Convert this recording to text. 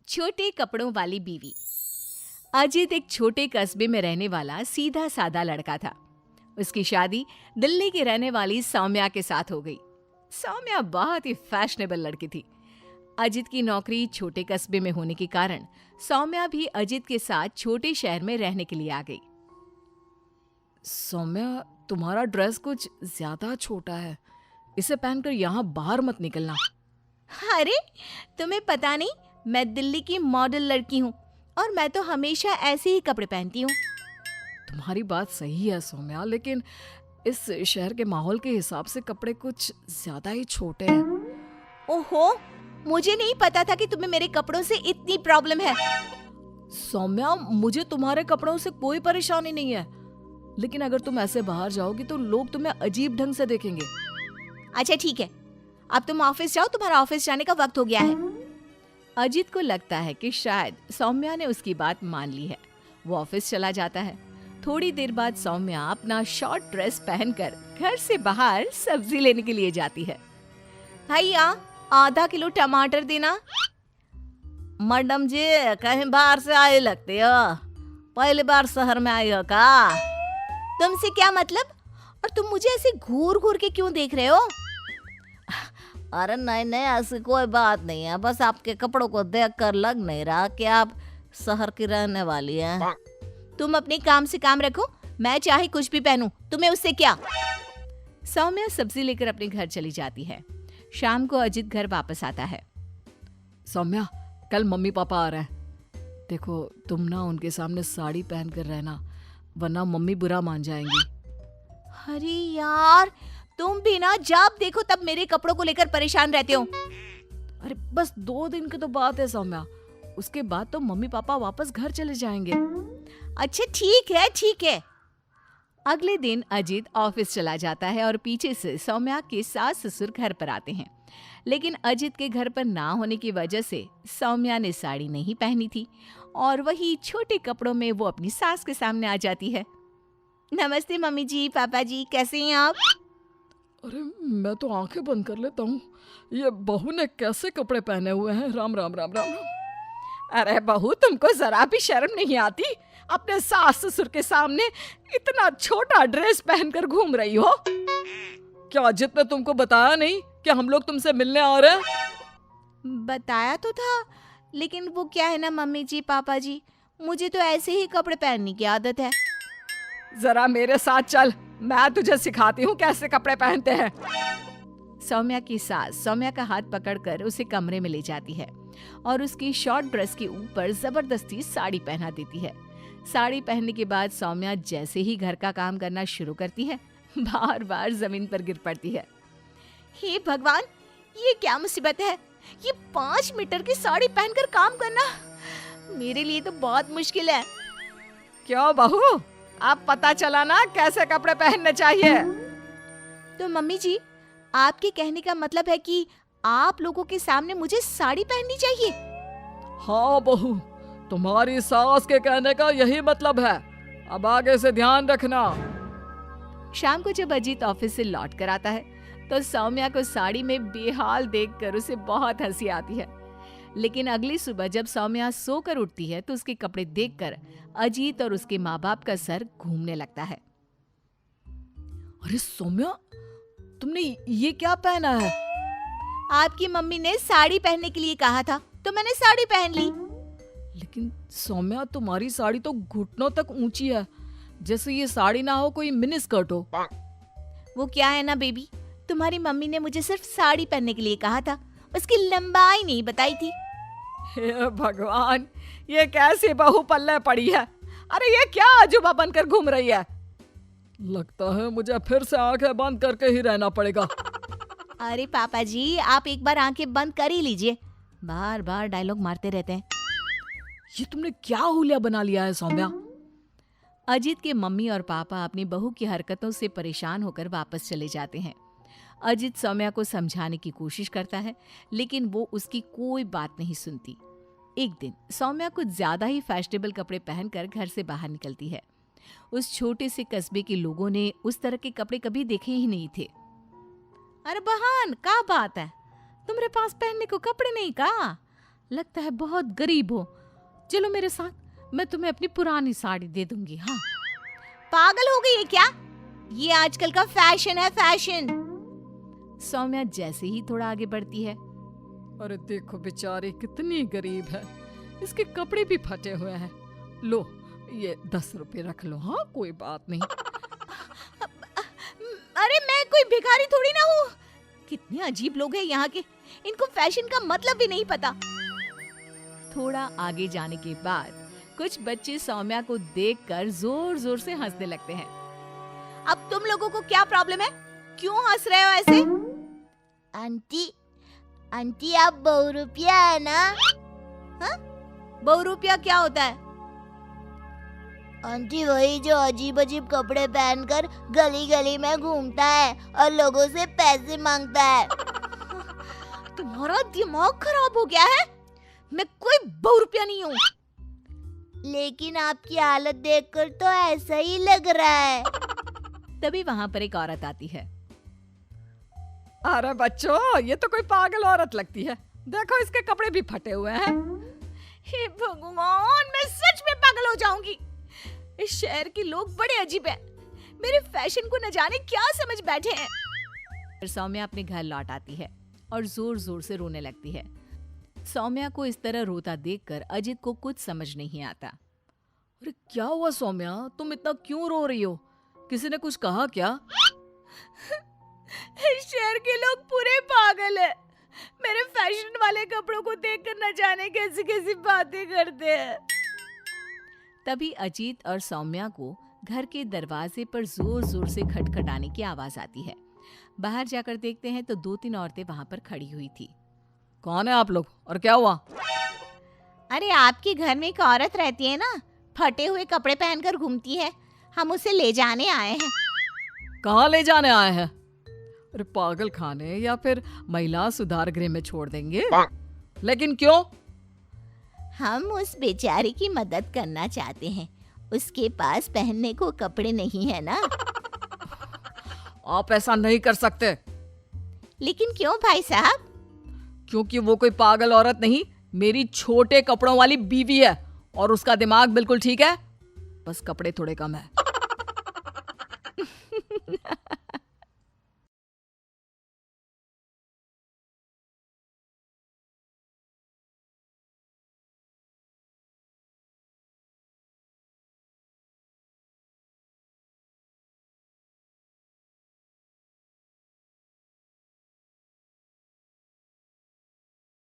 छोटे कपड़ों वाली बीवी। अजित एक छोटे कस्बे में रहने वाला सीधा साधा लड़का था। उसकी शादी दिल्ली की रहने वाली सौम्या के साथ हो गई। सौम्या बहुत ही फैशनेबल लड़की थी। अजित की नौकरी छोटे कस्बे में होने के कारण सौम्या भी अजित के साथ छोटे शहर में रहने के लिए आ गई। सौम्या, तुम्हारा ड्रेस कुछ ज्यादा छोटा है, इसे पहनकर यहाँ बाहर मत निकलना। अरे, तुम्हें पता नहीं, मैं दिल्ली की मॉडल लड़की हूँ और मैं तो हमेशा ऐसे ही कपड़े पहनती हूँ। तुम्हारी बात सही है सौम्या, लेकिन इस शहर के माहौल के हिसाब से कपड़े कुछ ज्यादा ही छोटे हैं। ओहो, मुझे नहीं पता था कि तुम्हें मेरे कपड़ों से इतनी प्रॉब्लम है। सौम्या, मुझे तुम्हारे कपड़ों से कोई परेशानी नहीं है, लेकिन अगर तुम ऐसे बाहर जाओगी तो लोग तुम्हें अजीब ढंग से देखेंगे। अच्छा ठीक है, अब तुम ऑफिस जाओ, तुम्हारा ऑफिस जाने का वक्त हो गया है। अजित को लगता है कि शायद सौम्या ने उसकी बात मान ली है। वो ऑफिस चला जाता है। थोड़ी देर बाद सौम्या अपना शॉर्ट ड्रेस पहनकर घर से बाहर सब्जी लेने के लिए जाती है। भैया, आधा किलो टमाटर देना। मैडम जी, कहीं बाहर से आए लगते हो, पहली बार शहर में आई हो का? तुमसे क्या मतलब? और तुम मुझे ऐसे घूर घूर के क्यों देख रहे हो? अरे नहीं नहीं, ऐसी कोई बात नहीं है, बस आपके कपड़ों को देखकर लग नहीं रहा कि आप शहर की रहने वाली हैं। तुम अपने काम से काम रखो, मैं चाहे कुछ भी पहनूं, तुम्हें उससे क्या? सौम्या सब्जी लेकर अपने घर चली जाती है। शाम को अजित घर वापस आता है। सौम्या, कल मम्मी पापा आ रहे हैं। देखो, तुम ना उनके सामने साड़ी पहन कर रहना, वरना मम्मी बुरा मान जाएंगी। अरे यार, तुम भी ना जब देखो तब मेरे कपड़ों को लेकर परेशान रहते हो। अरे बस 2 दिन की तो बात है सौम्या, उसके बाद तो मम्मी पापा वापस घर चले जाएंगे। अच्छा ठीक है ठीक है। अगले दिन अजित ऑफिस चला जाता है और पीछे से सौम्या के सास ससुर घर पर आते हैं। लेकिन अजित के घर पर ना होने की वजह से सौम्या ने साड़ी नहीं पहनी थी और वही छोटे कपड़ों में वो अपनी सास के सामने आ जाती है। नमस्ते मम्मी जी, पापा जी, कैसे हैं आप? अरे मैं तो आंखें बंद कर लेता हूँ, ये बहू ने कैसे कपड़े पहने हुए हैं। राम राम राम राम राम। अरे बहू, तुमको जरा भी शर्म नहीं आती? अपने सास ससुर के सामने इतना छोटा ड्रेस पहनकर घूम रही हो। क्या अजित ने तुमको बताया नहीं कि हम लोग तुमसे मिलने आ रहे हैं? बताया तो था, लेकिन वो क्या है ना मम्मी जी, पापा जी, मुझे तो ऐसे ही कपड़े पहनने की आदत है। जरा मेरे साथ चल, मैं तुझे सिखाती हूँ कैसे कपड़े पहनते हैं। सौम्या की सास सौम्या का हाथ पकड़कर उसे कमरे में ले जाती है और उसकी शॉर्ट ड्रेस के ऊपर जबरदस्ती साड़ी पहना देती है। साड़ी पहनने के बाद सौम्या जैसे ही घर का काम करना शुरू करती है, बार बार जमीन पर गिर पड़ती है। हे भगवान, ये क्या मुसीबत है? ये 5 मीटर की साड़ी पहनकर काम करना मेरे लिए तो बहुत मुश्किल है। क्यों बहू, अब पता चला ना कैसे कपड़े पहनने चाहिए? तो मम्मी जी, आपके कहने का मतलब है कि आप लोगों के सामने मुझे साड़ी पहननी चाहिए? हाँ बहू, तुम्हारी सास के कहने का यही मतलब है। अब आगे से ध्यान रखना। शाम को जब अजीत ऑफिस से लौट कर आता है तो सौम्या को साड़ी में बेहाल देखकर उसे बहुत हंसी आती है। लेकिन अगली सुबह जब सौम्या सोकर उठती है तो उसके कपड़े देखकर अजीत और उसके माँ बाप का सर घूमने लगता है। अरे सौम्या, तुमने ये क्या पहना है? आपकी मम्मी ने साड़ी पहनने के लिए कहा था तो मैंने साड़ी पहन ली। लेकिन सौम्या, तुम्हारी साड़ी तो घुटनों तक ऊंची है, जैसे ये साड़ी ना हो कोई मिनी स्कर्ट हो। वो क्या है ना बेबी, तुम्हारी मम्मी ने मुझे सिर्फ साड़ी पहनने के लिए कहा था, उसकी लंबाई नहीं बताई थी। हे भगवान, ये कैसी बहू पल्ले पड़ी है? अरे ये क्या अजूबा बनकर घूम रही है? लगता है मुझे फिर से आंखें बंद करके ही रहना पड़ेगा। अरे पापा जी, आप एक बार आंखें बंद कर ही लीजिए, बार बार डायलॉग मारते रहते हैं। ये तुमने क्या हुलिया बना लिया है सौम्या? अजीत के मम्मी और पापा अपनी बहू की हरकतों से परेशान होकर वापस चले जाते हैं। अजीत सौम्या को समझाने की कोशिश करता है, लेकिन वो उसकी कोई बात नहीं सुनती। एक दिन सौम्या कुछ ज्यादा ही फैशनेबल कपड़े पहनकर घर से बाहर निकलती है। उस छोटे से कस्बे के लोगों ने उस तरह के कपड़े कभी देखे ही नहीं थे। अरे बहन, क्या बात है, तुम्हारे पास पहनने को कपड़े नहीं का? लगता है बहुत गरीब हो। चलो मेरे साथ, मैं तुम्हें अपनी पुरानी साड़ी दे दूंगी। हाँ, पागल हो गई है क्या? ये आजकल का फैशन है, फैशन। सौम्या जैसे ही थोड़ा आगे बढ़ती है, अरे देखो बेचारी कितनी गरीब है, इसके कपड़े भी फटे हुए हैं। लो ये 10 रुपए रख लो। हाँ कोई बात नहीं। अरे मैं कोई भिखारी थोड़ी ना हूँ। कितने अजीब लोग हैं यहाँ के, इनको फैशन का मतलब भी नहीं पता। थोड़ा आगे जाने के बाद कुछ बच्चे सौम्या को देखकर जोर जोर से हंसने लगते हैं। अब तुम लोगों को क्या प्रॉब्लम है? क्यों हंस रहे हो ऐसे? आंटी, आंटी आप बहुरूपिया है ना? हाँ? बहुरूपिया क्या होता है? आंटी वही जो अजीब अजीब कपड़े पहनकर गली गली में घूमता है और लोगों से पैसे मांगता है। तुम्हारा दिमाग खराब हो गया है? मैं कोई बहुरूपिया नहीं हूँ। लेकिन आपकी हालत देखकर तो ऐसा ही लग रहा है। तभी वहां पर एक औरत आती है। अरे बच्चों, ये तो कोई पागल औरत लगती है। देखो इसके कपड़े भी फटे हुए हैं। हे भगवान, मैं सच में पागल हो जाऊंगी। इस शहर के लोग बड़े अजीब हैं। मेरे फैशन को न जाने क्या समझ बैठे हैं। फिर सौम्या अपने घर लौट आती है और जोर जोर से रोने लगती है। सौम्या को इस तरह रोता देखकर अजित को कुछ समझ नहीं आता। अरे क्या हुआ सौम्या, तुम इतना क्यों रो रही हो? किसी ने कुछ कहा क्या? इस शहर के लोग पूरे पागल हैं। मेरे फैशन वाले कपड़ों को देखकर न जाने कैसी कैसी बातें करते हैं। तभी अजीत और सौम्या को घर के दरवाजे पर जोर जोर से खटखटाने की आवाज आती है। बाहर जाकर देखते हैं तो 2-3 औरतें वहां पर खड़ी हुई थी। कौन है आप लोग और क्या हुआ? अरे आपके घर में एक औरत रहती है ना, फटे हुए कपड़े पहनकर घूमती है। हम उसे ले जाने आए हैं। कहाँ ले जाने आए हैं? अरे पागल खाने या फिर महिला सुधार गृह में छोड़ देंगे? लेकिन क्यों? हम उस बेचारी की मदद करना चाहते हैं। उसके पास पहनने को कपड़े नहीं है ना। आप ऐसा नहीं कर सकते। लेकिन क्यों भाई साहब? क्योंकि वो कोई पागल औरत नहीं, मेरी छोटे कपड़ों वाली बीवी है और उसका दिमाग बिल्कुल ठीक है, बस कपड़े थोड़े कम है।